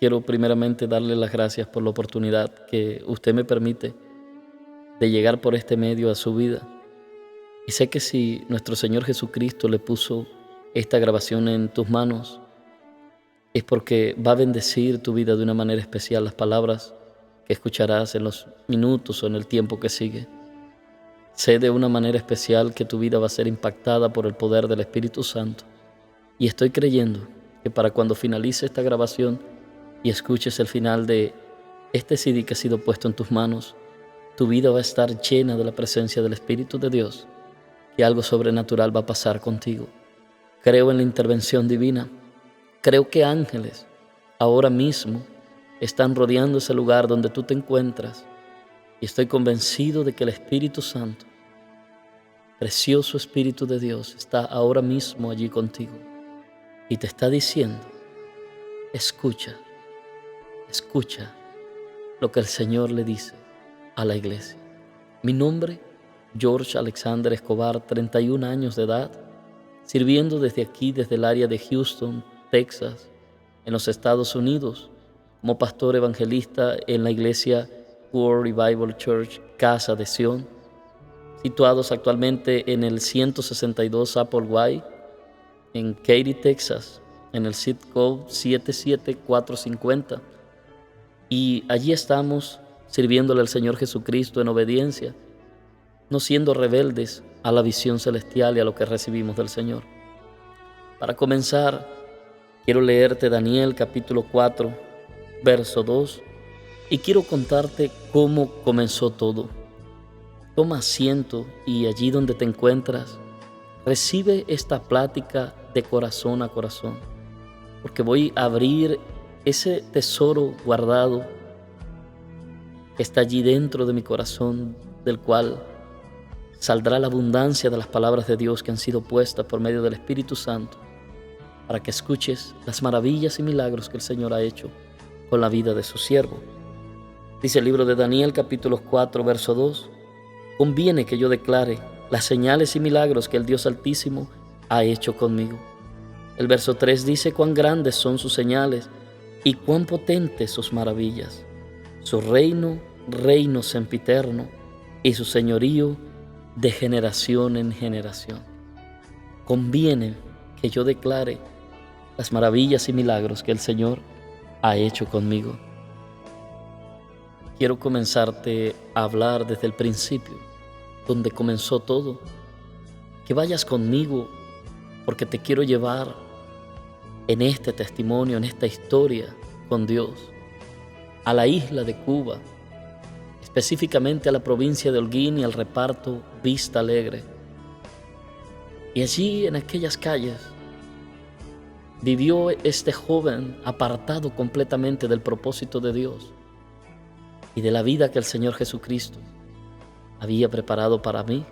quiero primeramente darle las gracias por la oportunidad que usted me permite de llegar por este medio a su vida. Y sé que si nuestro Señor Jesucristo le puso esta grabación en tus manos, es porque va a bendecir tu vida de una manera especial. Las palabras que escucharás en los minutos o en el tiempo que sigue, sé de una manera especial que tu vida va a ser impactada por el poder del Espíritu Santo. Y estoy creyendo que para cuando finalice esta grabación y escuches el final de este CD que ha sido puesto en tus manos, tu vida va a estar llena de la presencia del Espíritu de Dios, y algo sobrenatural va a pasar contigo. Creo en la intervención divina. Creo que ángeles ahora mismo están rodeando ese lugar donde tú te encuentras, y estoy convencido de que el Espíritu Santo, precioso Espíritu de Dios, está ahora mismo allí contigo y te está diciendo: escucha, escucha lo que el Señor le dice a la iglesia. Mi nombre, George Alexander Escobar, 31 años de edad, sirviendo desde aquí, desde el área de Houston, Texas, en los Estados Unidos, como pastor evangelista en la iglesia World Revival Church, Casa de Sion, situados actualmente en el 162 Applewhite, en Katy, Texas, en el zip code 77450. Y allí estamos sirviéndole al Señor Jesucristo en obediencia, no siendo rebeldes a la visión celestial y a lo que recibimos del Señor. Para comenzar, quiero leerte Daniel capítulo 4, verso 2, y quiero contarte cómo comenzó todo. Toma asiento y allí donde te encuentras, recibe esta plática de corazón a corazón, porque voy a abrir ese tesoro guardado que está allí dentro de mi corazón, del cual saldrá la abundancia de las palabras de Dios que han sido puestas por medio del Espíritu Santo, para que escuches las maravillas y milagros que el Señor ha hecho con la vida de su siervo. Dice el libro de Daniel capítulo 4, verso 2, conviene que yo declare las señales y milagros que el Dios Altísimo ha hecho conmigo. El verso 3 dice: cuán grandes son sus señales y cuán potentes sus maravillas. Su reino, reino sempiterno, y su señorío de generación en generación. Conviene que yo declare las maravillas y milagros que el Señor ha hecho conmigo. Quiero comenzarte a hablar desde el principio, donde comenzó todo. Que vayas conmigo, porque te quiero llevar en este testimonio, en esta historia con Dios, a la isla de Cuba, específicamente a la provincia de Holguín y al reparto Vista Alegre. Y allí, en aquellas calles, vivió este joven apartado completamente del propósito de Dios y de la vida que el Señor Jesucristo había preparado para mí.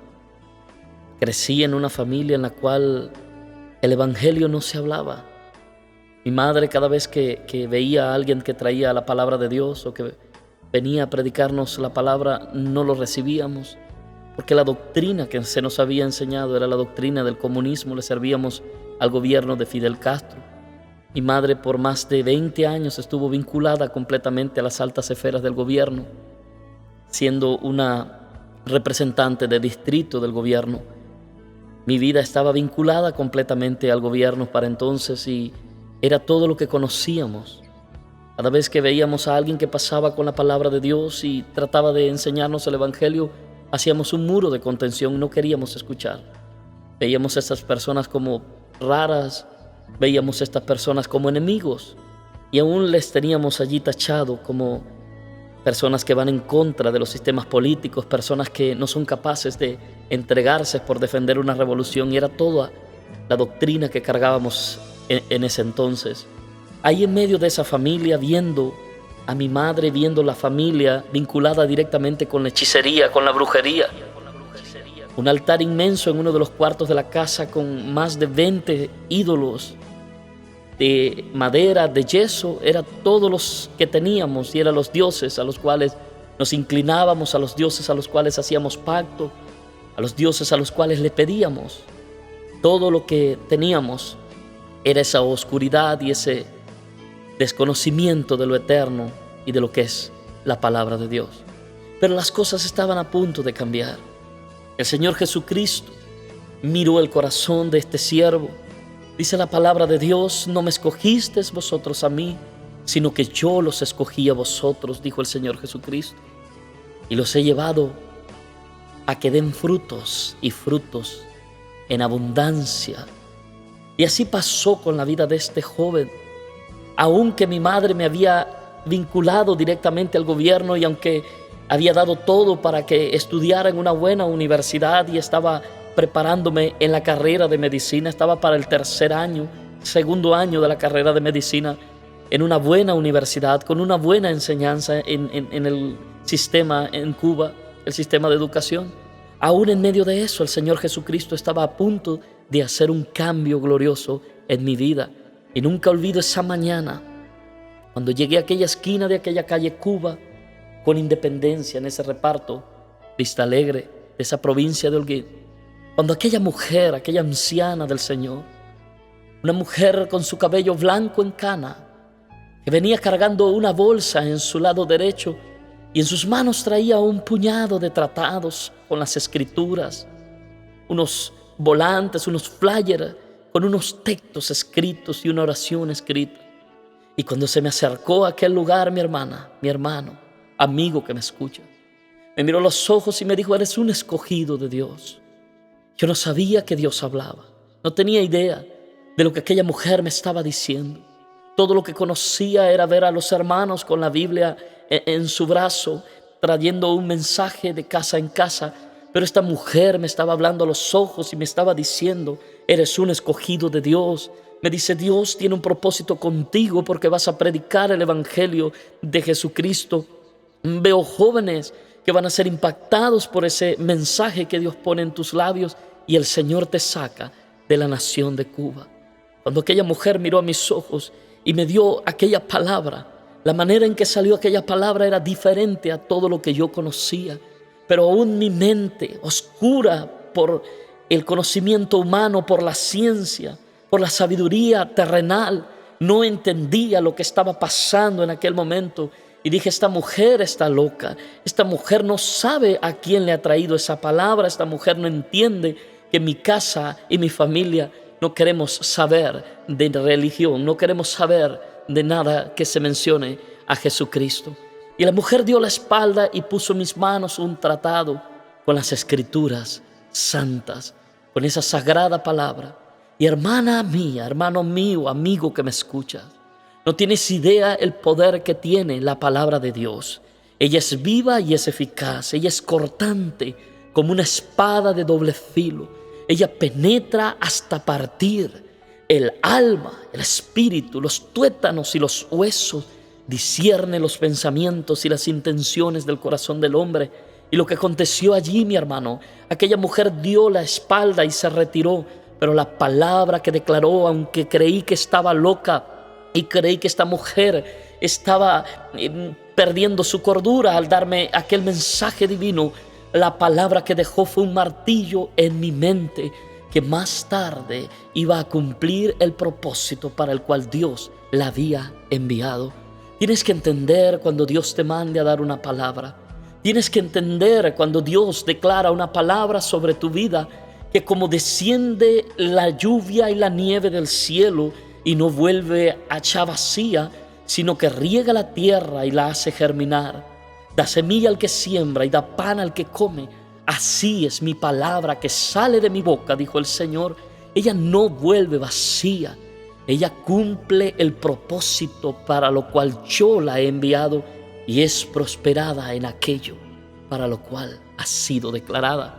Crecí en una familia en la cual el evangelio no se hablaba. Mi madre, cada vez que veía a alguien que traía la palabra de Dios o que venía a predicarnos la palabra, no lo recibíamos, porque la doctrina que se nos había enseñado era la doctrina del comunismo. Le servíamos al gobierno de Fidel Castro. Mi madre por más de 20 años estuvo vinculada completamente a las altas esferas del gobierno, siendo una representante de distrito del gobierno. Mi vida estaba vinculada completamente al gobierno para entonces y era todo lo que conocíamos. Cada vez que veíamos a alguien que pasaba con la palabra de Dios y trataba de enseñarnos el evangelio, hacíamos un muro de contención, no queríamos escuchar. Veíamos a estas personas como raras, veíamos a estas personas como enemigos, y aún les teníamos allí tachado como personas que van en contra de los sistemas políticos, personas que no son capaces de entregarse por defender una revolución, y era toda la doctrina que cargábamos en ese entonces. Ahí en medio de esa familia, viendo a mi madre, viendo la familia vinculada directamente con la hechicería, con la brujería. Un altar inmenso en uno de los cuartos de la casa con más de 20 ídolos de madera, de yeso. Era todos los que teníamos y eran los dioses a los cuales nos inclinábamos, a los dioses a los cuales hacíamos pacto, a los dioses a los cuales le pedíamos. Todo lo que teníamos era esa oscuridad y desconocimiento de lo eterno y de lo que es la palabra de Dios. Pero las cosas estaban a punto de cambiar. El Señor Jesucristo miró el corazón de este siervo. Dice la palabra de Dios: no me escogisteis vosotros a mí, sino que yo los escogí a vosotros, dijo el Señor Jesucristo, y los he llevado a que den frutos y frutos en abundancia. Y así pasó con la vida de este joven. Aunque mi madre me había vinculado directamente al gobierno y aunque había dado todo para que estudiara en una buena universidad y estaba preparándome en la carrera de medicina, estaba para el segundo año de la carrera de medicina, en una buena universidad, con una buena enseñanza en el sistema en Cuba, el sistema de educación. Aún en medio de eso, el Señor Jesucristo estaba a punto de hacer un cambio glorioso en mi vida. Y nunca olvido esa mañana, cuando llegué a aquella esquina de aquella calle Cuba, con Independencia, en ese reparto, Vista Alegre, de esa provincia de Holguín, cuando aquella mujer, aquella anciana del Señor, una mujer con su cabello blanco en cana, que venía cargando una bolsa en su lado derecho y en sus manos traía un puñado de tratados con las escrituras, unos volantes, unos flyers con unos textos escritos y una oración escrita. Y cuando se me acercó a aquel lugar, mi hermana, mi hermano, amigo que me escucha, me miró a los ojos y me dijo: eres un escogido de Dios. Yo no sabía que Dios hablaba, no tenía idea de lo que aquella mujer me estaba diciendo. Todo lo que conocía era ver a los hermanos con la Biblia en su brazo, trayendo un mensaje de casa en casa. Pero esta mujer me estaba hablando a los ojos y me estaba diciendo: eres un escogido de Dios. Me dice: Dios tiene un propósito contigo porque vas a predicar el evangelio de Jesucristo. Veo jóvenes que van a ser impactados por ese mensaje que Dios pone en tus labios y el Señor te saca de la nación de Cuba. Cuando aquella mujer miró a mis ojos y me dio aquella palabra, la manera en que salió aquella palabra era diferente a todo lo que yo conocía. Pero aún mi mente, oscura por el conocimiento humano, por la ciencia, por la sabiduría terrenal, no entendía lo que estaba pasando en aquel momento. Y dije: esta mujer está loca, esta mujer no sabe a quién le ha traído esa palabra, esta mujer no entiende que mi casa y mi familia no queremos saber de religión, no queremos saber de nada que se mencione a Jesucristo. Y la mujer dio la espalda y puso en mis manos un tratado con las escrituras santas, con esa sagrada palabra. Y hermana mía, hermano mío, amigo que me escuchas, no tienes idea el poder que tiene la palabra de Dios. Ella es viva y es eficaz, ella es cortante como una espada de doble filo. Ella penetra hasta partir el alma, el espíritu, los tuétanos y los huesos. Discierne los pensamientos y las intenciones del corazón del hombre. Y lo que aconteció allí, mi hermano, aquella mujer dio la espalda y se retiró. Pero la palabra que declaró, aunque creí que estaba loca y creí que esta mujer estaba perdiendo su cordura al darme aquel mensaje divino, la palabra que dejó fue un martillo en mi mente que más tarde iba a cumplir el propósito para el cual Dios la había enviado. Tienes que entender cuando Dios te mande a dar una palabra. Tienes que entender cuando Dios declara una palabra sobre tu vida, que como desciende la lluvia y la nieve del cielo y no vuelve a echar vacía, sino que riega la tierra y la hace germinar, da semilla al que siembra y da pan al que come. Así es mi palabra que sale de mi boca, dijo el Señor. Ella no vuelve vacía. Ella cumple el propósito para lo cual yo la he enviado y es prosperada en aquello para lo cual ha sido declarada.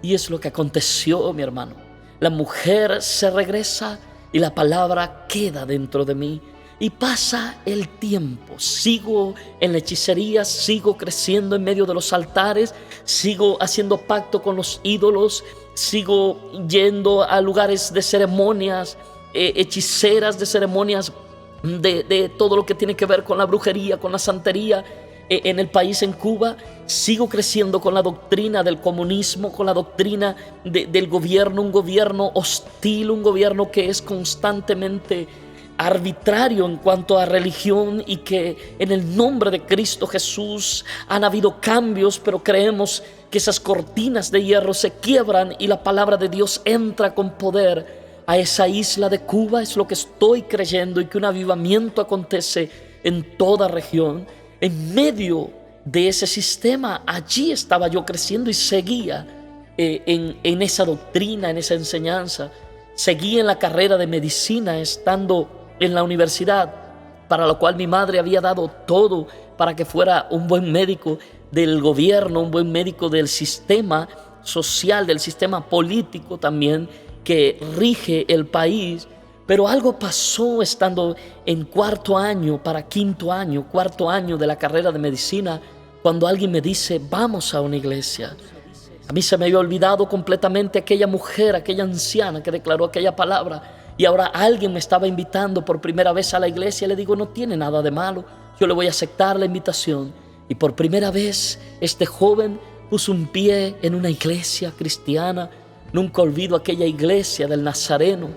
Y es lo que aconteció, mi hermano. La mujer se regresa y la palabra queda dentro de mí. Y pasa el tiempo, sigo en la hechicería, sigo creciendo en medio de los altares, sigo haciendo pacto con los ídolos, sigo yendo a lugares de ceremonias, hechiceras, de ceremonias de todo lo que tiene que ver con la brujería, con la santería. En el país, en Cuba, sigo creciendo con la doctrina del comunismo, con la doctrina del gobierno, un gobierno hostil, un gobierno que es constantemente arbitrario en cuanto a religión y que en el nombre de Cristo Jesús han habido cambios, pero creemos que esas cortinas de hierro se quiebran y la palabra de Dios entra con poder a esa isla de Cuba. Es lo que estoy creyendo, y que un avivamiento acontece en toda región. En medio de ese sistema, allí estaba yo creciendo y seguía en esa doctrina, en esa enseñanza. Seguí en la carrera de medicina estando en la universidad, para lo cual mi madre había dado todo para que fuera un buen médico del gobierno, un buen médico del sistema social, del sistema político también que rige el país. Pero algo pasó estando en cuarto año de la carrera de medicina, cuando alguien me dice: vamos a una iglesia. A mí se me había olvidado completamente aquella mujer, aquella anciana que declaró aquella palabra, y ahora alguien me estaba invitando por primera vez a la iglesia. Le digo: no tiene nada de malo, yo le voy a aceptar la invitación. Y por primera vez este joven puso un pie en una iglesia cristiana. Nunca olvido aquella iglesia del Nazareno,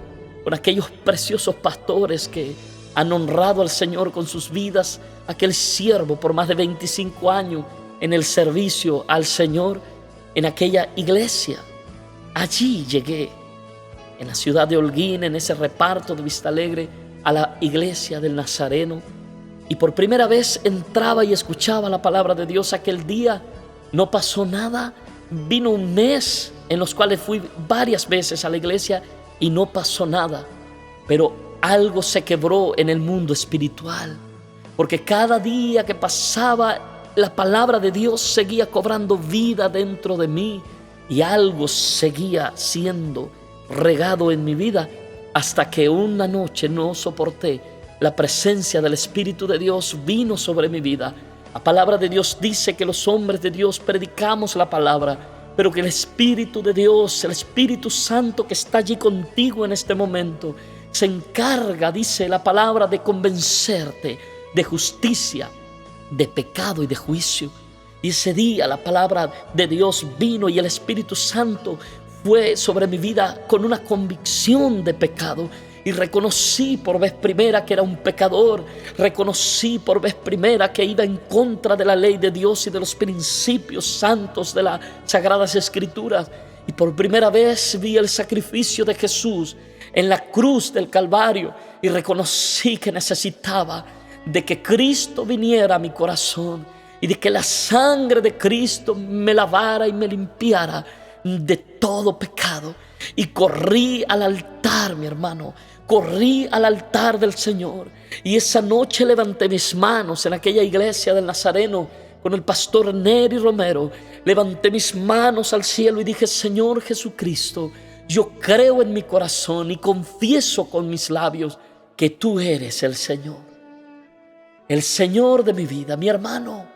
con aquellos preciosos pastores que han honrado al Señor con sus vidas, aquel siervo por más de 25 años en el servicio al Señor en aquella iglesia. Allí llegué, en la ciudad de Holguín, en ese reparto de Vista Alegre, a la iglesia del Nazareno, y por primera vez entraba y escuchaba la palabra de Dios. Aquel día no pasó nada. Vino un mes en los cuales fui varias veces a la iglesia y no pasó nada, pero algo se quebró en el mundo espiritual, porque cada día que pasaba la palabra de Dios seguía cobrando vida dentro de mí, y algo seguía siendo regado en mi vida, hasta que una noche no soporté. La presencia del Espíritu de Dios vino sobre mi vida. La palabra de Dios dice que los hombres de Dios predicamos la palabra, pero que el Espíritu de Dios, el Espíritu Santo que está allí contigo en este momento, se encarga, dice la palabra, de convencerte de justicia, de pecado y de juicio. Y ese día la palabra de Dios vino, y el Espíritu Santo fue sobre mi vida con una convicción de pecado. Y reconocí por vez primera que era un pecador. Reconocí por vez primera que iba en contra de la ley de Dios y de los principios santos de las Sagradas Escrituras. Y por primera vez vi el sacrificio de Jesús en la cruz del Calvario, y reconocí que necesitaba de que Cristo viniera a mi corazón, y de que la sangre de Cristo me lavara y me limpiara de todo pecado. Y corrí al altar, mi hermano, corrí al altar del Señor, y esa noche levanté mis manos en aquella iglesia del Nazareno con el pastor Neri Romero. Levanté mis manos al cielo y dije: Señor Jesucristo, yo creo en mi corazón y confieso con mis labios que tú eres el Señor de mi vida. Mi hermano,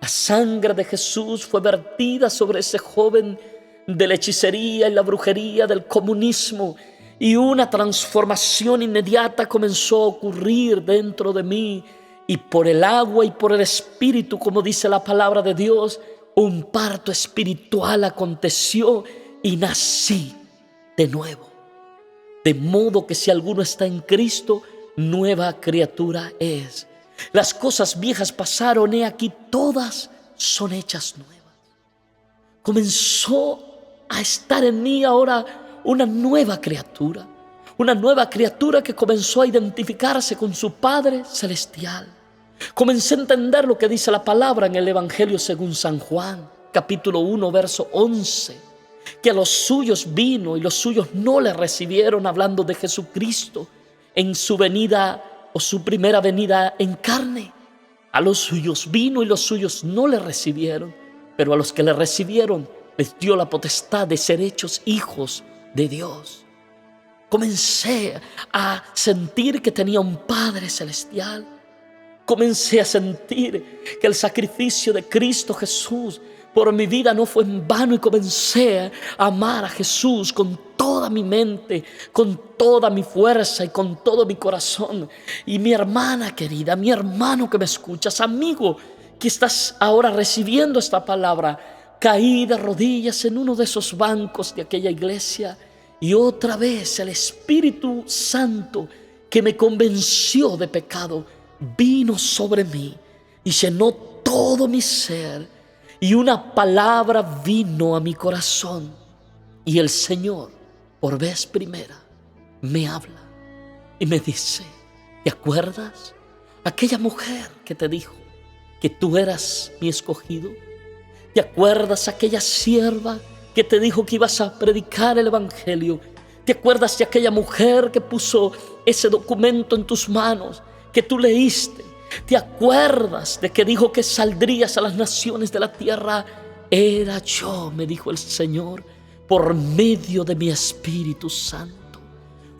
la sangre de Jesús fue vertida sobre ese joven de la hechicería y la brujería del comunismo, y una transformación inmediata comenzó a ocurrir dentro de mí, y por el agua y por el Espíritu, como dice la palabra de Dios, un parto espiritual aconteció y nací de nuevo. De modo que si alguno está en Cristo, nueva criatura es. Las cosas viejas pasaron, he aquí todas son hechas nuevas. Comenzó a estar en mí ahora una nueva criatura que comenzó a identificarse con su Padre Celestial. Comencé a entender lo que dice la palabra en el Evangelio según San Juan, capítulo 1, verso 11, que a los suyos vino y los suyos no le recibieron, hablando de Jesucristo en su venida o su primera venida en carne. A los suyos vino y los suyos no le recibieron, pero a los que le recibieron les dio la potestad de ser hechos hijos de Dios. Comencé a sentir que tenía un Padre Celestial. Comencé a sentir que el sacrificio de Cristo Jesús por mi vida no fue en vano, y comencé a amar a Jesús con toda mi mente, con toda mi fuerza y con todo mi corazón. Y mi hermana querida, mi hermano que me escuchas, amigo que estás ahora recibiendo esta palabra, caí de rodillas en uno de esos bancos de aquella iglesia, y otra vez el Espíritu Santo que me convenció de pecado vino sobre mí y llenó todo mi ser, y una palabra vino a mi corazón, y el Señor, por vez primera, me habla y me dice: ¿te acuerdas? Aquella mujer que te dijo que tú eras mi escogido. ¿Te acuerdas aquella sierva que te dijo que ibas a predicar el evangelio? ¿Te acuerdas de aquella mujer que puso ese documento en tus manos, que tú leíste? ¿Te acuerdas de que dijo que saldrías a las naciones de la tierra? Era yo, me dijo el Señor, por medio de mi Espíritu Santo.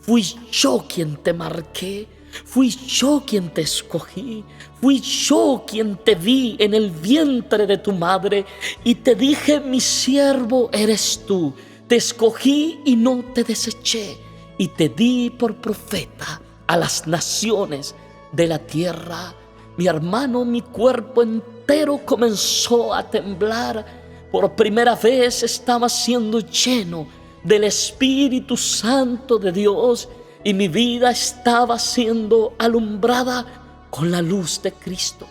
Fui yo quien te marqué, fui yo quien te escogí, fui yo quien te vi en el vientre de tu madre y te dije: mi siervo eres tú. Te escogí y no te deseché, y te di por profeta a las naciones de la tierra. Mi hermano, mi cuerpo entero comenzó a temblar. Por primera vez estaba siendo lleno del Espíritu Santo de Dios, y mi vida estaba siendo alumbrada con la luz de Cristo.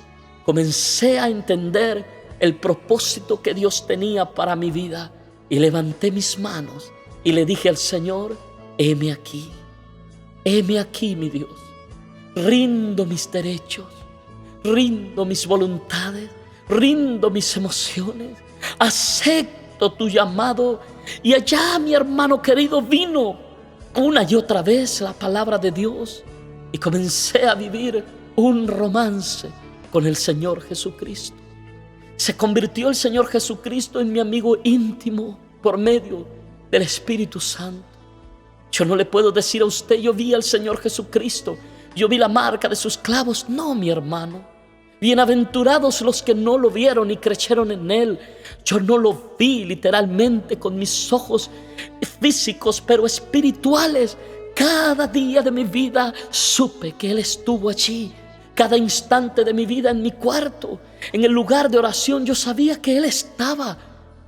Comencé a entender el propósito que Dios tenía para mi vida, y levanté mis manos y le dije al Señor: heme aquí, mi Dios. Rindo mis derechos, rindo mis voluntades, rindo mis emociones, acepto tu llamado. Y allá, mi hermano querido, vino una y otra vez la palabra de Dios, y comencé a vivir un romance con el Señor Jesucristo. Se convirtió el Señor Jesucristo en mi amigo íntimo por medio del Espíritu Santo. Yo no le puedo decir a usted: yo vi al Señor Jesucristo, yo vi la marca de sus clavos. No, mi hermano. Bienaventurados los que no lo vieron y creyeron en Él. Yo no lo vi literalmente con mis ojos físicos, pero espirituales. Cada día de mi vida supe que Él estuvo allí. Cada instante de mi vida en mi cuarto, en el lugar de oración, yo sabía que Él estaba.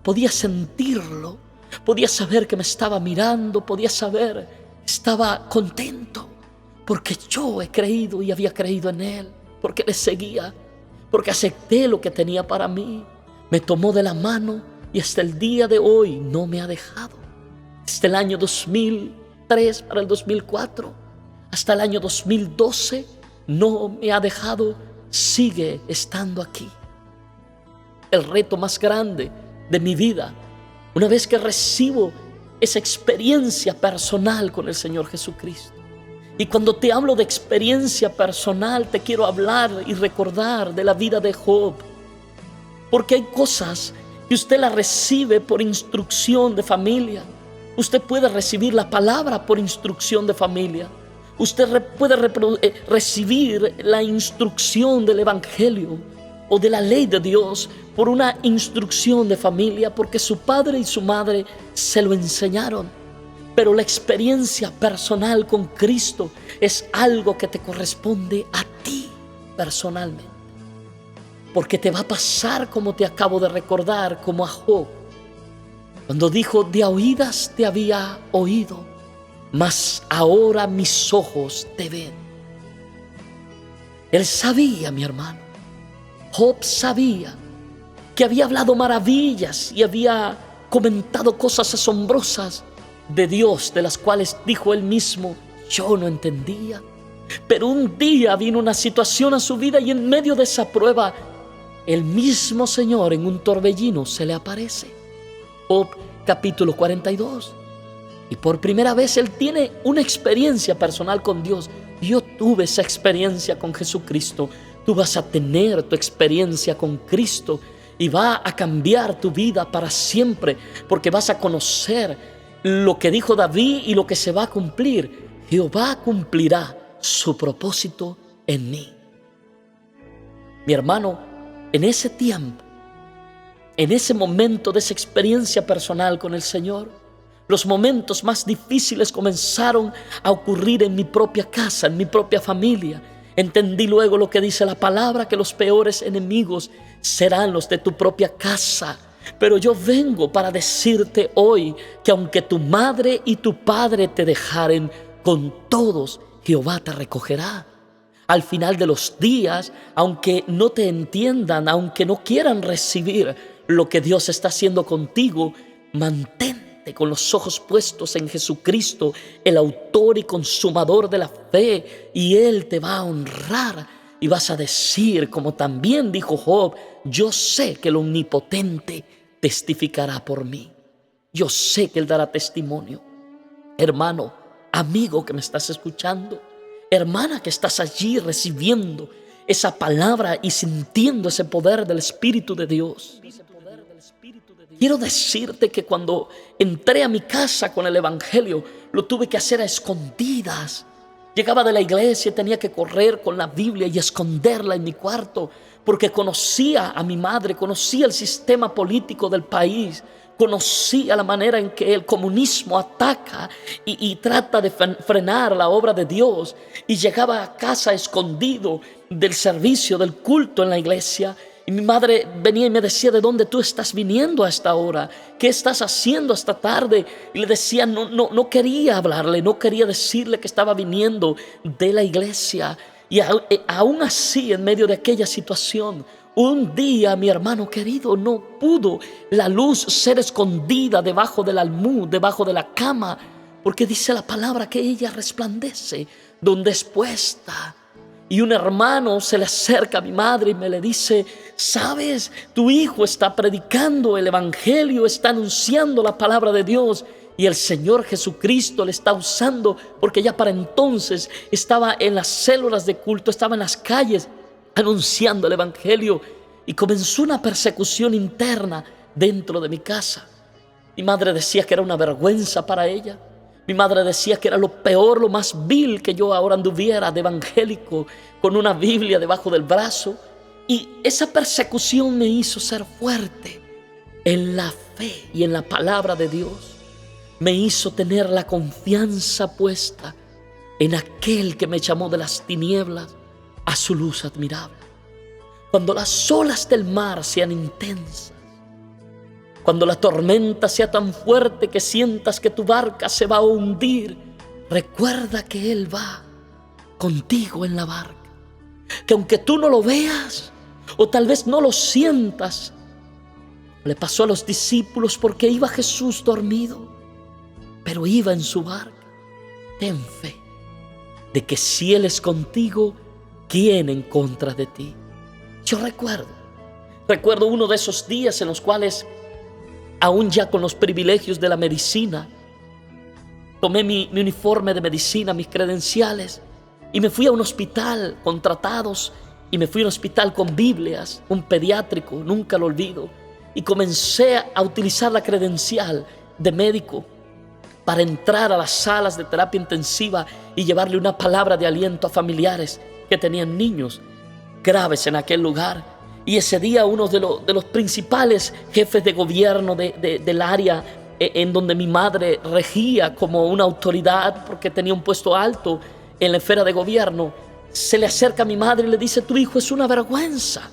Podía sentirlo, podía saber que me estaba mirando, podía saber, estaba contento, porque yo he creído y había creído en Él, porque le seguía, porque acepté lo que tenía para mí. Me tomó de la mano y hasta el día de hoy no me ha dejado. Desde el año 2003 para el 2004, hasta el año 2012, no me ha dejado, sigue estando aquí. El reto más grande de mi vida, una vez que recibo esa experiencia personal con el Señor Jesucristo. Y cuando te hablo de experiencia personal, te quiero hablar y recordar de la vida de Job. Porque hay cosas que usted las recibe por instrucción de familia. Usted puede recibir la palabra por instrucción de familia. Usted puede recibir la instrucción del evangelio o de la ley de Dios por una instrucción de familia, porque su padre y su madre se lo enseñaron. Pero la experiencia personal con Cristo es algo que te corresponde a ti personalmente. Porque te va a pasar como te acabo de recordar, como a Job, cuando dijo: de a oídas te había oído, mas ahora mis ojos te ven. Él sabía, mi hermano, Job sabía que había hablado maravillas y había comentado cosas asombrosas de Dios, de las cuales dijo él mismo: yo no entendía. Pero un día vino una situación a su vida, y en medio de esa prueba, el mismo Señor en un torbellino se le aparece. Job capítulo 42. Y por primera vez él tiene una experiencia personal con Dios. Yo tuve esa experiencia con Jesucristo. Tú vas a tener tu experiencia con Cristo y va a cambiar tu vida para siempre, porque vas a conocer lo que dijo David y lo que se va a cumplir. Jehová cumplirá su propósito en mí. Mi hermano, en ese tiempo, en ese momento de esa experiencia personal con el Señor, los momentos más difíciles comenzaron a ocurrir en mi propia casa, en mi propia familia. Entendí luego lo que dice la palabra, que los peores enemigos serán los de tu propia casa. Pero yo vengo para decirte hoy que aunque tu madre y tu padre te dejaren, con todos Jehová te recogerá. Al final de los días, aunque no te entiendan, aunque no quieran recibir lo que Dios está haciendo contigo, mantente con los ojos puestos en Jesucristo, el autor y consumador de la fe, y Él te va a honrar. Y vas a decir, como también dijo Job: yo sé que el Omnipotente testificará por mí. Yo sé que Él dará testimonio. Hermano, amigo que me estás escuchando, hermana que estás allí recibiendo esa palabra y sintiendo ese poder del Espíritu de Dios, quiero decirte que cuando entré a mi casa con el Evangelio, lo tuve que hacer a escondidas. Llegaba de la iglesia y tenía que correr con la Biblia y esconderla en mi cuarto, porque conocía a mi madre, conocía el sistema político del país, conocía la manera en que el comunismo ataca y trata de frenar la obra de Dios. Y llegaba a casa escondido del servicio, del culto en la iglesia. Y mi madre venía y me decía: ¿de dónde tú estás viniendo a esta hora? ¿Qué estás haciendo esta tarde? Y le decía, no quería hablarle, no quería decirle que estaba viniendo de la iglesia. Y aún así, en medio de aquella situación, un día, mi hermano querido, no pudo la luz ser escondida debajo del almud, debajo de la cama, porque dice la palabra que ella resplandece donde es puesta. Y un hermano se le acerca a mi madre y me le dice: ¿sabes? Tu hijo está predicando el Evangelio, está anunciando la palabra de Dios. Y el Señor Jesucristo le está usando, porque ya para entonces estaba en las células de culto, estaba en las calles anunciando el Evangelio. Y comenzó una persecución interna dentro de mi casa. Mi madre decía que era una vergüenza para ella. Mi madre decía que era lo peor, lo más vil, que yo ahora anduviera de evangélico con una Biblia debajo del brazo. Y esa persecución me hizo ser fuerte en la fe y en la palabra de Dios. Me hizo tener la confianza puesta en aquel que me llamó de las tinieblas a su luz admirable. Cuando las olas del mar sean intensas, cuando la tormenta sea tan fuerte que sientas que tu barca se va a hundir, recuerda que Él va contigo en la barca. Que aunque tú no lo veas o tal vez no lo sientas, le pasó a los discípulos porque iba Jesús dormido, pero iba en su barca. Ten fe de que si Él es contigo, ¿quién en contra de ti? Yo recuerdo uno de esos días en los cuales, aún ya con los privilegios de la medicina, tomé mi uniforme de medicina, mis credenciales, y me fui a un hospital contratados, y me fui a un hospital con Biblias, un pediátrico, nunca lo olvido, y comencé a utilizar la credencial de médico para entrar a las salas de terapia intensiva y llevarle una palabra de aliento a familiares que tenían niños graves en aquel lugar. Y ese día uno de los principales jefes de gobierno del área en donde mi madre regía como una autoridad, porque tenía un puesto alto en la esfera de gobierno, se le acerca a mi madre y le dice: tu hijo es una vergüenza.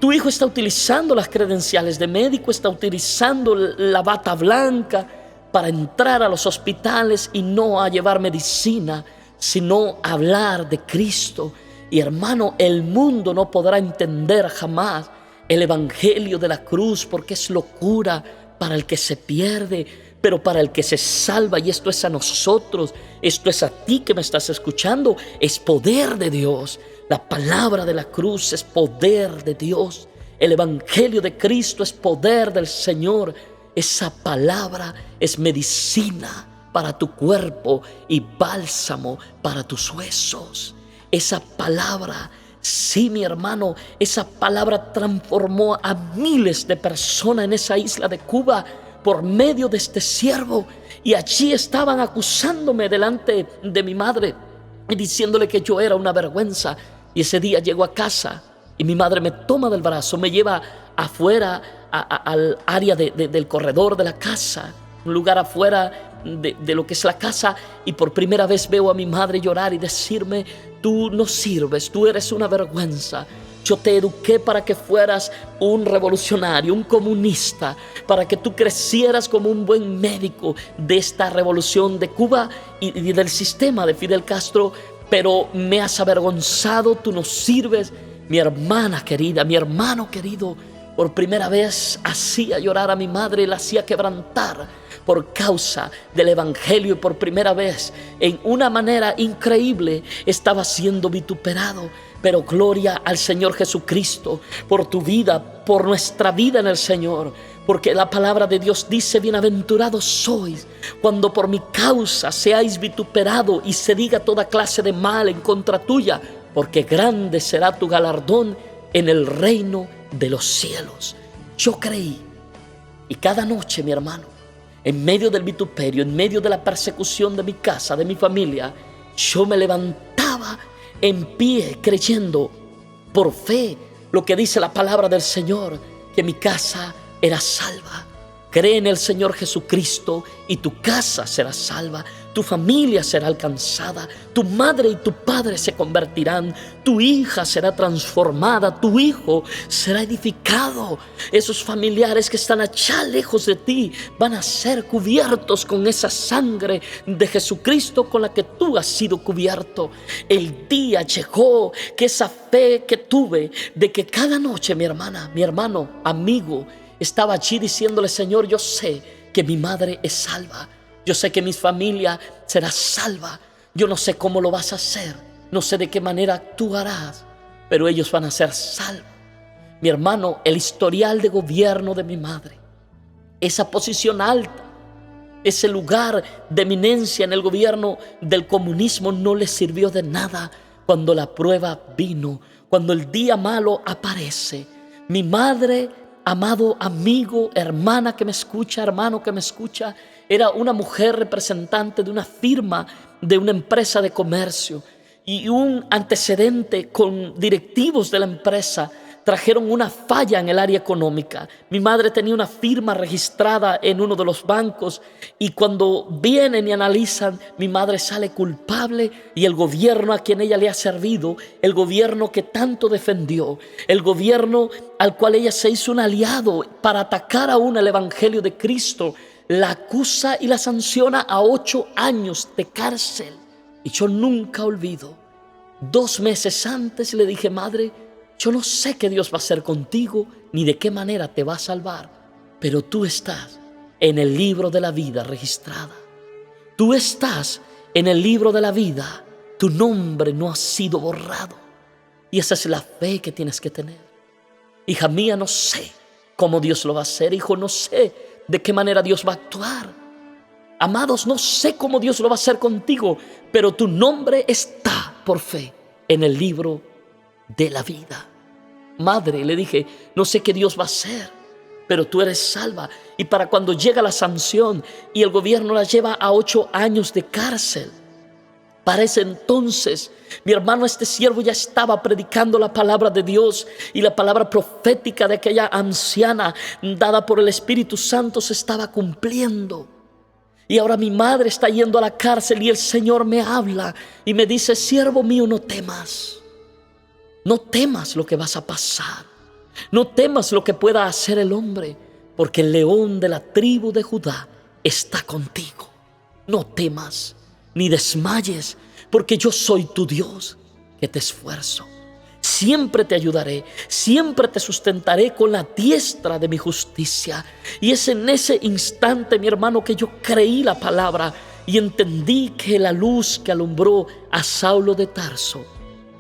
Tu hijo está utilizando las credenciales de médico, está utilizando la bata blanca para entrar a los hospitales y no a llevar medicina, sino a hablar de Cristo. Y hermano, el mundo no podrá entender jamás el Evangelio de la cruz, porque es locura para el que se pierde, pero para el que se salva, y esto es a nosotros, esto es a ti que me estás escuchando, es poder de Dios. La palabra de la cruz es poder de Dios. El Evangelio de Cristo es poder del Señor. Esa palabra es medicina para tu cuerpo y bálsamo para tus huesos. Esa palabra, sí, mi hermano, esa palabra transformó a miles de personas en esa isla de Cuba por medio de este siervo. Y allí estaban acusándome delante de mi madre y diciéndole que yo era una vergüenza. Y ese día llego a casa y mi madre me toma del brazo, me lleva afuera al área del corredor de la casa, un lugar afuera de lo que es la casa, y por primera vez veo a mi madre llorar y decirme: tú no sirves, tú eres una vergüenza. Yo te eduqué para que fueras un revolucionario, un comunista, para que tú crecieras como un buen médico de esta revolución de Cuba y del sistema de Fidel Castro, pero me has avergonzado, tú no sirves. Mi hermana querida, mi hermano querido, por primera vez hacía llorar a mi madre, la hacía quebrantar por causa del evangelio, y por primera vez, en una manera increíble, estaba siendo vituperado. Pero gloria al Señor Jesucristo por tu vida, por nuestra vida en el Señor, porque la palabra de Dios dice: bienaventurados sois cuando por mi causa seáis vituperado y se diga toda clase de mal en contra tuya, porque grande será tu galardón en el reino de los cielos. Yo creí, y cada noche, mi hermano, en medio del vituperio, en medio de la persecución de mi casa, de mi familia, yo me levantaba en pie, creyendo por fe lo que dice la palabra del Señor, que mi casa era salva. Cree en el Señor Jesucristo y tu casa será salva, tu familia será alcanzada, tu madre y tu padre se convertirán, tu hija será transformada, tu hijo será edificado. Esos familiares que están allá lejos de ti van a ser cubiertos con esa sangre de Jesucristo con la que tú has sido cubierto. El día llegó que esa fe que tuve de que cada noche mi hermana, mi hermano, amigo, estaba allí diciéndole: Señor, yo sé que mi madre es salva, yo sé que mi familia será salva, yo no sé cómo lo vas a hacer, no sé de qué manera actuarás, pero ellos van a ser salvos. Mi hermano, el historial de gobierno de mi madre, esa posición alta, ese lugar de eminencia en el gobierno del comunismo, no le sirvió de nada cuando la prueba vino, cuando el día malo aparece. Mi madre, amado amigo, hermana que me escucha, hermano que me escucha, era una mujer representante de una firma, de una empresa de comercio, y un antecedente con directivos de la empresa trajeron una falla en el área económica. Mi madre tenía una firma registrada en uno de los bancos, y cuando vienen y analizan, mi madre sale culpable, y el gobierno a quien ella le ha servido, el gobierno que tanto defendió, el gobierno al cual ella se hizo un aliado para atacar aún el evangelio de Cristo, la acusa y la sanciona a 8 años de cárcel. Y yo nunca olvido, 2 meses antes le dije: madre, yo no sé qué Dios va a hacer contigo, ni de qué manera te va a salvar, pero tú estás en el libro de la vida registrada. Tú estás en el libro de la vida. Tu nombre no ha sido borrado. Y esa es la fe que tienes que tener. Hija mía, no sé cómo Dios lo va a hacer. Hijo, no sé de qué manera Dios va a actuar. Amados, no sé cómo Dios lo va a hacer contigo, pero tu nombre está por fe en el libro de la vida. Madre, le dije, no sé qué Dios va a hacer, pero tú eres salva. Y para cuando llega la sanción y el gobierno la lleva a 8 años de cárcel, para ese entonces, mi hermano, este siervo ya estaba predicando la palabra de Dios, y la palabra profética de aquella anciana dada por el Espíritu Santo se estaba cumpliendo. Y ahora mi madre está yendo a la cárcel, y el Señor me habla y me dice: siervo mío, no temas. No temas lo que vas a pasar. No temas lo que pueda hacer el hombre, porque el león de la tribu de Judá está contigo. No temas ni desmayes, porque yo soy tu Dios, que te esfuerzo. Siempre te ayudaré, siempre te sustentaré con la diestra de mi justicia. Y es en ese instante, mi hermano, que yo creí la palabra y entendí que la luz que alumbró a Saulo de Tarso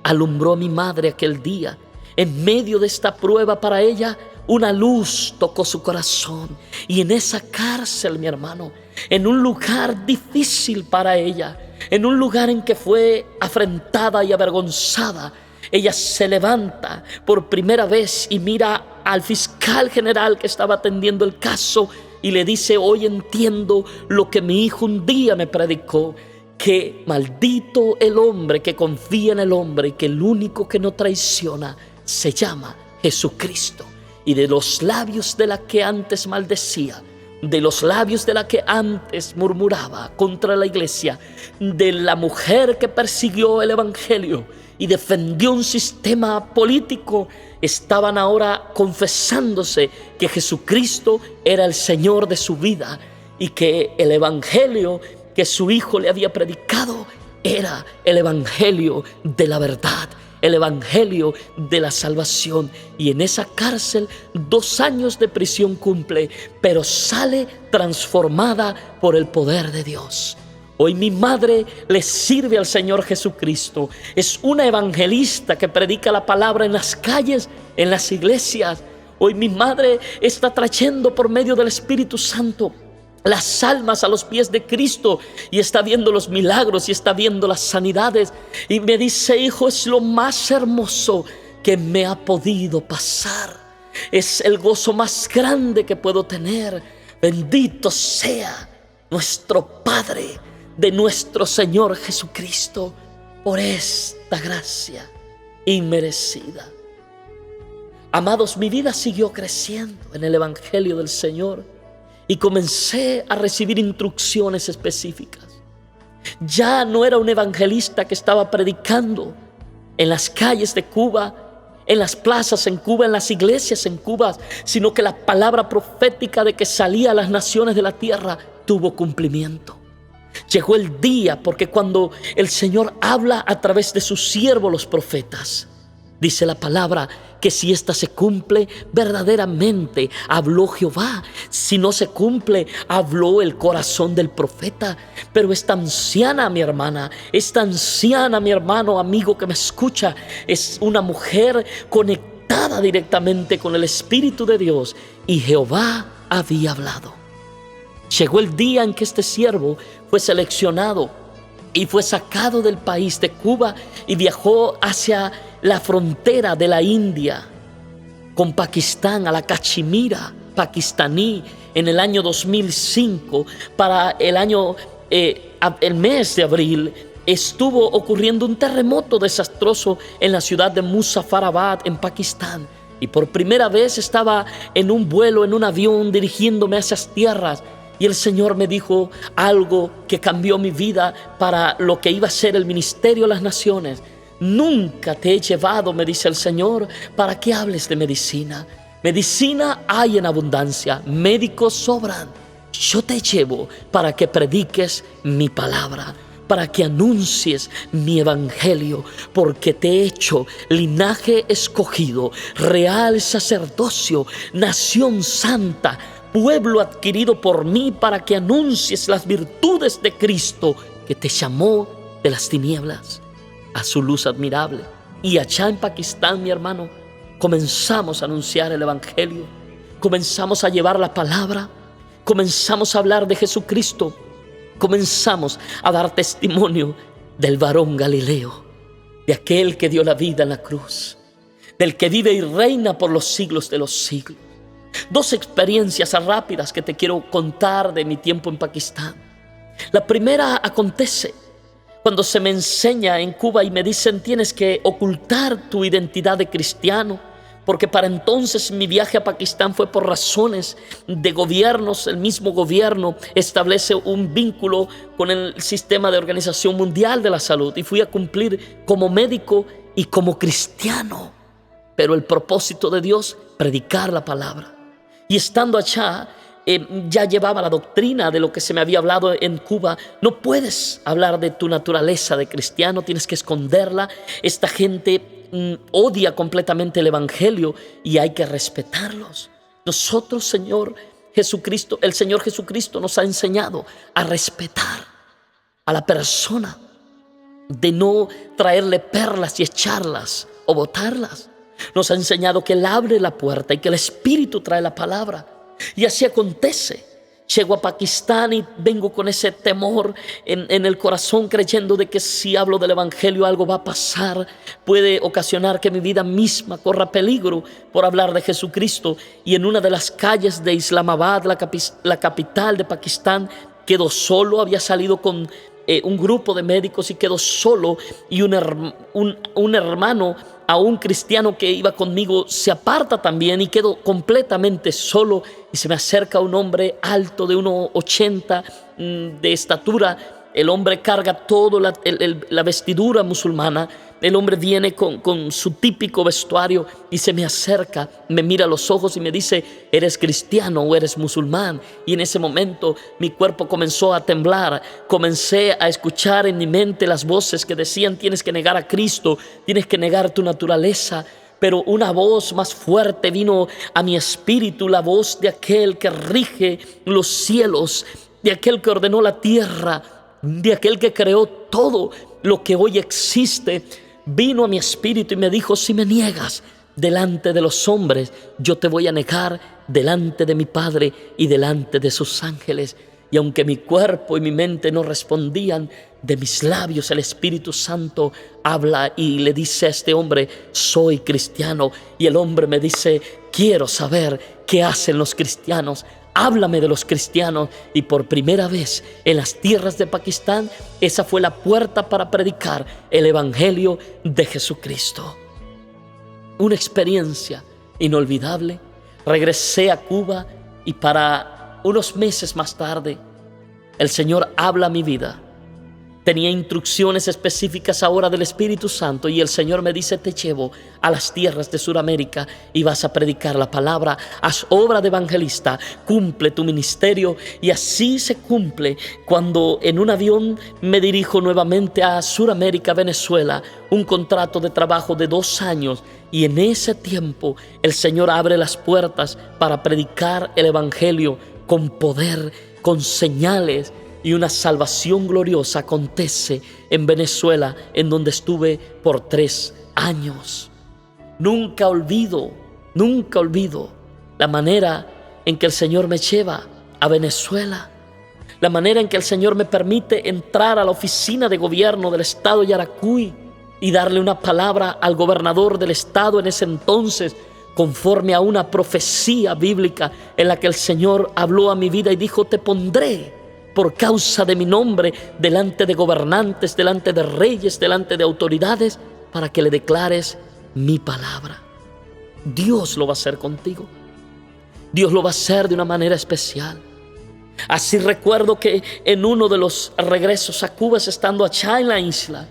alumbró a mi madre aquel día. En medio de esta prueba para ella, una luz tocó su corazón. Y en esa cárcel, mi hermano, en un lugar difícil para ella, en un lugar en que fue afrentada y avergonzada, ella se levanta por primera vez y mira al fiscal general que estaba atendiendo el caso y le dice: hoy entiendo lo que mi hijo un día me predicó, que maldito el hombre que confía en el hombre, y que el único que no traiciona se llama Jesucristo. Y de los labios de la que antes maldecía, de los labios de la que antes murmuraba contra la iglesia, de la mujer que persiguió el evangelio y defendió un sistema político, estaban ahora confesándose que Jesucristo era el Señor de su vida, y que el evangelio que su hijo le había predicado era el evangelio de la verdad, el evangelio de la salvación. Y en esa cárcel 2 años de prisión cumple, pero sale transformada por el poder de Dios. Hoy mi madre le sirve al Señor Jesucristo. Es una evangelista que predica la palabra en las calles, en las iglesias. Hoy mi madre está trayendo por medio del Espíritu Santo las almas a los pies de Cristo, y está viendo los milagros y está viendo las sanidades. Y me dice: hijo, es lo más hermoso que me ha podido pasar. Es el gozo más grande que puedo tener. Bendito sea nuestro Padre de nuestro Señor Jesucristo por esta gracia inmerecida. Amados, mi vida siguió creciendo en el evangelio del Señor y comencé a recibir instrucciones específicas. Ya no era un evangelista que estaba predicando en las calles de Cuba, en las plazas en Cuba, en las iglesias en Cuba, sino que la palabra profética de que salía a las naciones de la tierra tuvo cumplimiento. Llegó el día, porque cuando el Señor habla a través de sus siervos los profetas, dice la palabra que si esta se cumple, verdaderamente habló Jehová. Si no se cumple, habló el corazón del profeta. Pero esta anciana, mi hermana, esta anciana, mi hermano, amigo que me escucha, es una mujer conectada directamente con el Espíritu de Dios, y Jehová había hablado. Llegó el día en que este siervo fue seleccionado y fue sacado del país de Cuba y viajó hacia la frontera de la India con Pakistán, a la Cachemira pakistaní, en el año 2005. Para el mes de abril estuvo ocurriendo un terremoto desastroso en la ciudad de Muzaffarabad, en Pakistán. Y por primera vez estaba en un vuelo, en un avión, dirigiéndome a esas tierras. Y el Señor me dijo algo que cambió mi vida para lo que iba a ser el ministerio de las naciones. Nunca te he llevado, me dice el Señor, para que hables de medicina. Medicina hay en abundancia, médicos sobran. Yo te llevo para que prediques mi palabra, para que anuncies mi evangelio, porque te he hecho linaje escogido, real sacerdocio, nación santa, pueblo adquirido por mí, para que anuncies las virtudes de Cristo, que te llamó de las tinieblas a su luz admirable. Y allá en Pakistán, mi hermano, comenzamos a anunciar el evangelio, comenzamos a llevar la palabra, comenzamos a hablar de Jesucristo, comenzamos a dar testimonio del varón Galileo, de aquel que dio la vida en la cruz, del que vive y reina por los siglos de los siglos. 2 experiencias rápidas que te quiero contar de mi tiempo en Pakistán. La primera acontece cuando se me enseña en Cuba y me dicen: tienes que ocultar tu identidad de cristiano, porque para entonces mi viaje a Pakistán fue por razones de gobiernos. El mismo gobierno establece un vínculo con el sistema de Organización Mundial de la Salud, y fui a cumplir como médico y como cristiano. Pero el propósito de Dios, predicar la palabra. Y estando allá, ya llevaba la doctrina de lo que se me había hablado en Cuba. No puedes hablar de tu naturaleza de cristiano, tienes que esconderla. Esta gente odia completamente el evangelio y hay que respetarlos. Nosotros, el Señor Jesucristo nos ha enseñado a respetar a la persona, de no traerle perlas y echarlas o botarlas. Nos ha enseñado que Él abre la puerta y que el Espíritu trae la palabra. Y así acontece. Llego a Pakistán y vengo con ese temor en el corazón, creyendo de que si hablo del evangelio algo va a pasar. Puede ocasionar que mi vida misma corra peligro por hablar de Jesucristo. Y en una de las calles de Islamabad, la capital de Pakistán, quedo solo. Había salido con un grupo de médicos y quedó solo, y un hermano, a un cristiano que iba conmigo, se aparta también y quedo completamente solo. Y se me acerca un hombre alto de 1,80 de estatura el hombre carga todo la vestidura musulmana. El hombre viene con su típico vestuario y se me acerca, me mira a los ojos y me dice: ¿eres cristiano o eres musulmán? Y en ese momento mi cuerpo comenzó a temblar. Comencé a escuchar en mi mente las voces que decían: tienes que negar a Cristo, tienes que negar tu naturaleza. Pero una voz más fuerte vino a mi espíritu, la voz de aquel que rige los cielos, de aquel que ordenó la tierra, de aquel que creó todo lo que hoy existe. Vino a mi espíritu y me dijo: si me niegas delante de los hombres, yo te voy a negar delante de mi Padre y delante de sus ángeles. Y aunque mi cuerpo y mi mente no respondían, de mis labios el Espíritu Santo habla y le dice a este hombre: soy cristiano. Y el hombre me dice: quiero saber qué hacen los cristianos. Háblame de los cristianos. Y por primera vez en las tierras de Pakistán, esa fue la puerta para predicar el Evangelio de Jesucristo. Una experiencia inolvidable. Regresé a Cuba y para unos meses más tarde el Señor habla a mi vida. Tenía instrucciones específicas ahora del Espíritu Santo y el Señor me dice: te llevo a las tierras de Sudamérica y vas a predicar la palabra. Haz obra de evangelista, cumple tu ministerio. Y así se cumple cuando en un avión me dirijo nuevamente a Sudamérica, Venezuela, un contrato de trabajo de 2 años. Y en ese tiempo el Señor abre las puertas para predicar el Evangelio con poder, con señales. Y una salvación gloriosa acontece en Venezuela, en donde estuve por 3 años. Nunca olvido la manera en que el Señor me lleva a Venezuela, la manera en que el Señor me permite entrar a la oficina de gobierno del estado Yaracuy y darle una palabra al gobernador del estado en ese entonces, conforme a una profecía bíblica en la que el Señor habló a mi vida y dijo: te pondré por causa de mi nombre delante de gobernantes, delante de reyes, delante de autoridades, para que le declares mi palabra. Dios lo va a hacer contigo. Dios lo va a hacer de una manera especial. Así recuerdo que en uno de los regresos a Cuba, estando allá en la isla,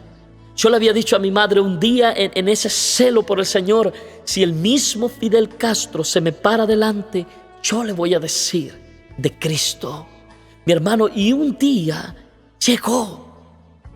yo le había dicho a mi madre un día, en ese celo por el Señor: si el mismo Fidel Castro se me para delante, yo le voy a decir de Cristo. Mi hermano, y un día llegó.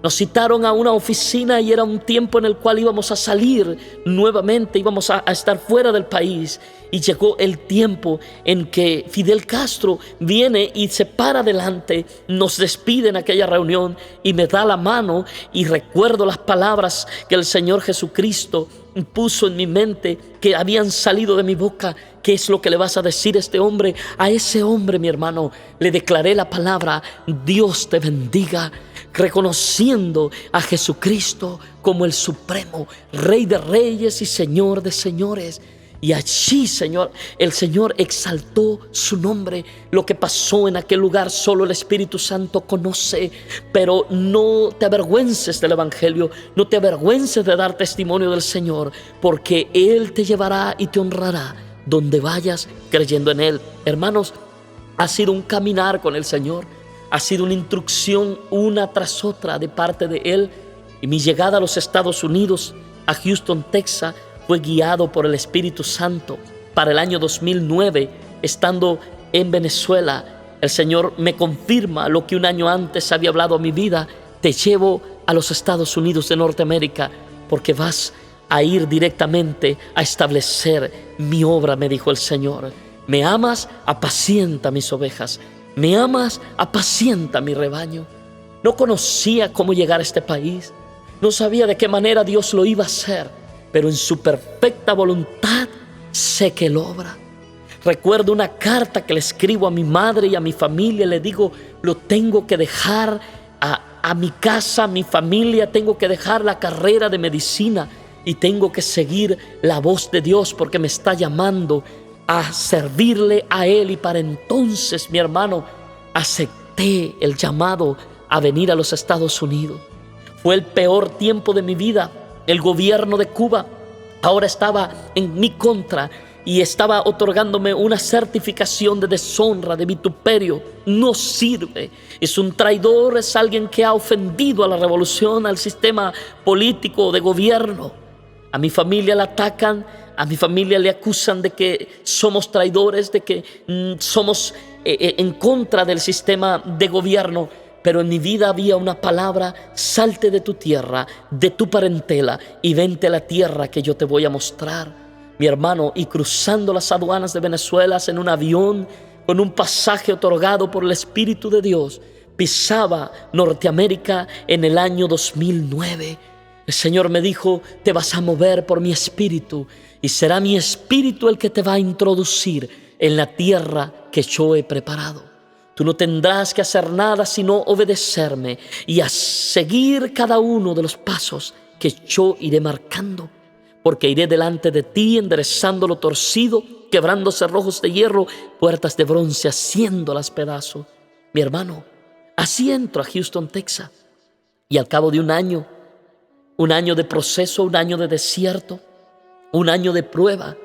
Nos citaron a una oficina y era un tiempo en el cual íbamos a salir nuevamente, íbamos a estar fuera del país. Y llegó el tiempo en que Fidel Castro viene y se para delante, nos despide en aquella reunión y me da la mano. Y recuerdo las palabras que el Señor Jesucristo puso en mi mente, que habían salido de mi boca. ¿Qué es lo que le vas a decir a este hombre? A ese hombre, mi hermano, le declaré la palabra: Dios te bendiga, reconociendo a Jesucristo como el supremo Rey de reyes y Señor de señores. Y allí, Señor, el Señor exaltó su nombre. Lo que pasó en aquel lugar solo el Espíritu Santo conoce. Pero no te avergüences del Evangelio, no te avergüences de dar testimonio del Señor, porque Él te llevará y te honrará donde vayas creyendo en Él. Hermanos, ha sido un caminar con el Señor, ha sido una instrucción una tras otra de parte de Él. Y mi llegada a los Estados Unidos, a Houston, Texas, fue guiado por el Espíritu Santo. Para el año 2009, estando en Venezuela, el Señor me confirma lo que un año antes había hablado a mi vida: te llevo a los Estados Unidos de Norteamérica porque vas a ir directamente a establecer mi obra, me dijo el Señor. ¿Me amas? Apacienta mis ovejas. ¿Me amas? Apacienta mi rebaño. No conocía cómo llegar a este país, no sabía de qué manera Dios lo iba a hacer, pero en su perfecta voluntad sé que Él obra. Recuerdo una carta que le escribo a mi madre y a mi familia. Le digo: lo tengo que dejar a mi casa, a mi familia. Tengo que dejar la carrera de medicina y tengo que seguir la voz de Dios, porque me está llamando a servirle a Él. Y para entonces, mi hermano, acepté el llamado a venir a los Estados Unidos. Fue el peor tiempo de mi vida. El gobierno de Cuba ahora estaba en mi contra. y estaba otorgándome una certificación de deshonra, de vituperio. No sirve. Es un traidor, es alguien que ha ofendido a la revolución, al sistema político de gobierno. A mi familia la atacan, a mi familia le acusan de que somos traidores, de que somos en contra del sistema de gobierno. Pero en mi vida había una palabra: salte de tu tierra, de tu parentela y vente a la tierra que yo te voy a mostrar. Mi hermano, y cruzando las aduanas de Venezuela en un avión con un pasaje otorgado por el Espíritu de Dios, pisaba Norteamérica en el año 2009. El Señor me dijo: te vas a mover por mi espíritu y será mi espíritu el que te va a introducir en la tierra que yo he preparado. Tú no tendrás que hacer nada sino obedecerme y a seguir cada uno de los pasos que yo iré marcando, porque iré delante de ti enderezando lo torcido, quebrando cerrojos de hierro, puertas de bronce, haciéndolas pedazos. Mi hermano, así entro a Houston, Texas, y al cabo de un año de proceso, un año de desierto, un año de prueba,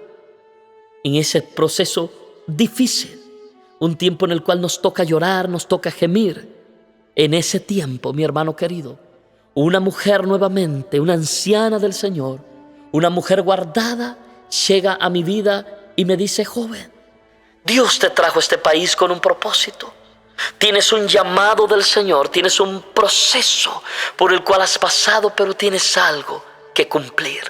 en ese proceso difícil, un tiempo en el cual nos toca llorar, nos toca gemir. En ese tiempo, mi hermano querido, una mujer nuevamente, una anciana del Señor, una mujer guardada, llega a mi vida y me dice: joven, Dios te trajo a este país con un propósito. Tienes un llamado del Señor, tienes un proceso por el cual has pasado, pero tienes algo que cumplir.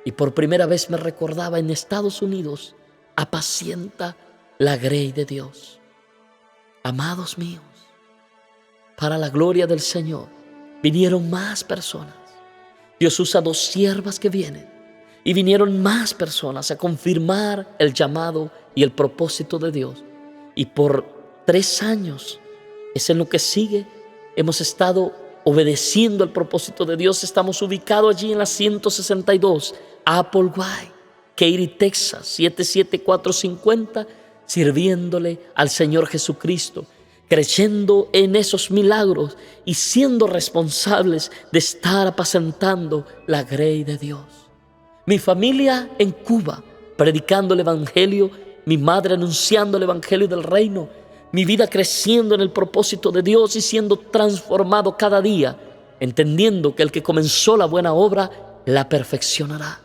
Y por primera vez me recordaba: en Estados Unidos apacienta la grey de Dios. Amados míos, para la gloria del Señor vinieron más personas. Dios usa 2 siervas que vienen, y vinieron más personas a confirmar el llamado y el propósito de Dios. Y por 3 años, es en lo que sigue, hemos estado obedeciendo el propósito de Dios. Estamos ubicados allí en la 162 Applewhite, Katy, Texas 77450, sirviéndole al Señor Jesucristo, creyendo en esos milagros y siendo responsables de estar apacentando la grey de Dios. Mi familia en Cuba, predicando el Evangelio, mi madre anunciando el Evangelio del reino, mi vida creciendo en el propósito de Dios y siendo transformado cada día, entendiendo que el que comenzó la buena obra la perfeccionará.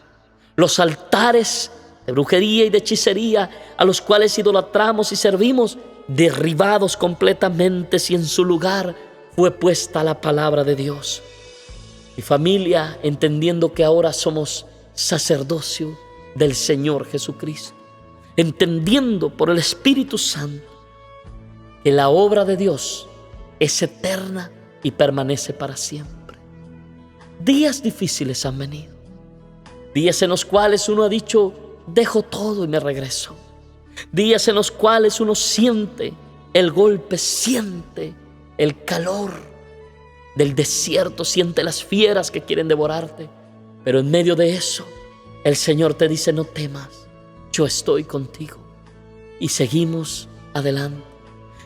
Los altares de brujería y de hechicería a los cuales idolatramos y servimos, derribados completamente, y en su lugar fue puesta la palabra de Dios. Mi familia, entendiendo que ahora somos sacerdocio del Señor Jesucristo, entendiendo por el Espíritu Santo que la obra de Dios es eterna y permanece para siempre. Días difíciles han venido, días en los cuales uno ha dicho: dejo todo y me regreso. Días en los cuales uno siente el golpe, siente el calor del desierto, siente las fieras que quieren devorarte. Pero en medio de eso, el Señor te dice: no temas, yo estoy contigo. Y seguimos adelante.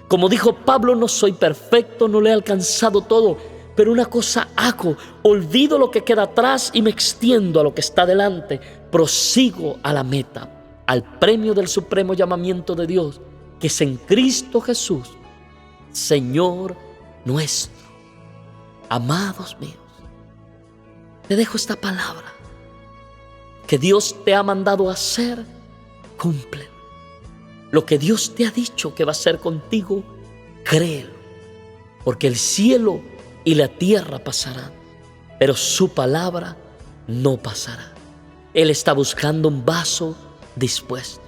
Como dijo Pablo: no soy perfecto, no le he alcanzado todo, pero una cosa hago: olvido lo que queda atrás y me extiendo a lo que está delante. Prosigo a la meta, al premio del supremo llamamiento de Dios, que es en Cristo Jesús, Señor nuestro. Amados míos, te dejo esta palabra: que Dios te ha mandado a hacer, cúmplelo. Lo que Dios te ha dicho que va a hacer contigo, créelo, porque el cielo y la tierra pasarán, pero su palabra no pasará. Él está buscando un vaso dispuesto,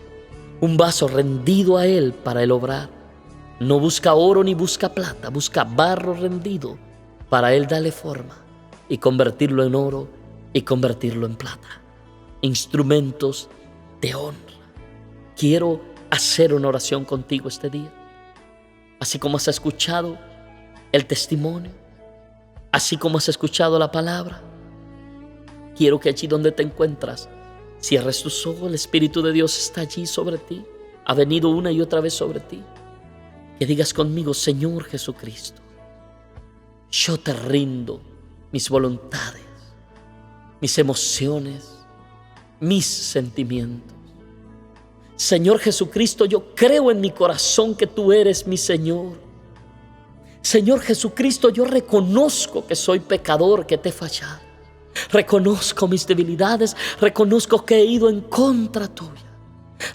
un vaso rendido a Él para Él obrar. No busca oro ni busca plata, busca barro rendido para Él darle forma y convertirlo en oro y convertirlo en plata. Instrumentos de honra. Quiero hacer una oración contigo este día. Así como has escuchado el testimonio, así como has escuchado la palabra, quiero que allí donde te encuentras cierres tus ojos. El Espíritu de Dios está allí sobre ti, ha venido una y otra vez sobre ti. Que digas conmigo: Señor Jesucristo, yo te rindo mis voluntades, mis emociones, mis sentimientos. Señor Jesucristo, yo creo en mi corazón que tú eres mi Señor. Señor Jesucristo, yo reconozco que soy pecador, que te he fallado. Reconozco mis debilidades, reconozco que he ido en contra tuya.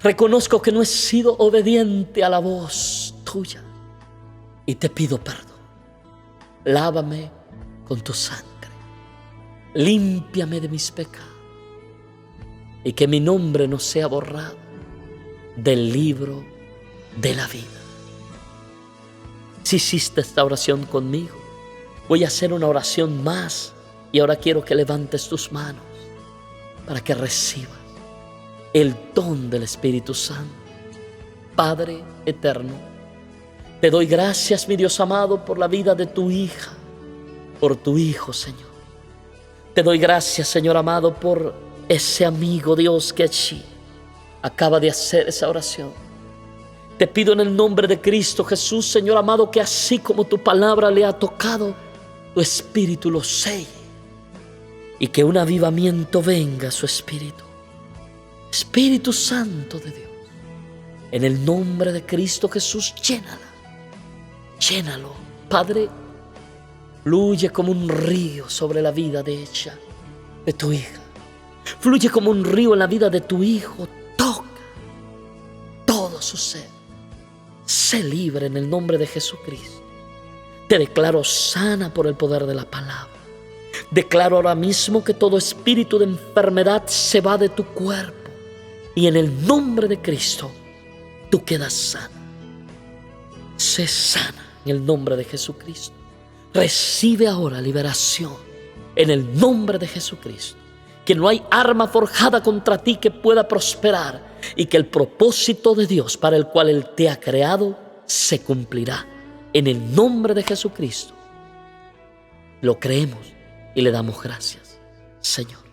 Reconozco que no he sido obediente a la voz tuya. Y te pido perdón. Lávame con tu sangre. Límpiame de mis pecados. Y que mi nombre no sea borrado del libro de la vida. Si hiciste esta oración conmigo, voy a hacer una oración más. Y ahora quiero que levantes tus manos para que recibas el don del Espíritu Santo. Padre eterno, te doy gracias, mi Dios amado, por la vida de tu hija, por tu hijo, Señor. Te doy gracias, Señor amado, por ese amigo, Dios, que allí acaba de hacer esa oración. Te pido en el nombre de Cristo Jesús, Señor amado, que así como tu palabra le ha tocado, tu espíritu lo selle y que un avivamiento venga a su espíritu. Espíritu Santo de Dios, en el nombre de Cristo Jesús, llénalo, Padre. Fluye como un río sobre la vida de ella, de tu hija. Fluye como un río en la vida de tu hijo. Toca todo su ser. Sé libre en el nombre de Jesucristo. Te declaro sana por el poder de la palabra. Declaro ahora mismo que todo espíritu de enfermedad se va de tu cuerpo. Y en el nombre de Cristo, tú quedas sana. Sé sana en el nombre de Jesucristo. Recibe ahora liberación en el nombre de Jesucristo. Que no hay arma forjada contra ti que pueda prosperar y que el propósito de Dios para el cual Él te ha creado se cumplirá en el nombre de Jesucristo. Lo creemos y le damos gracias, Señor.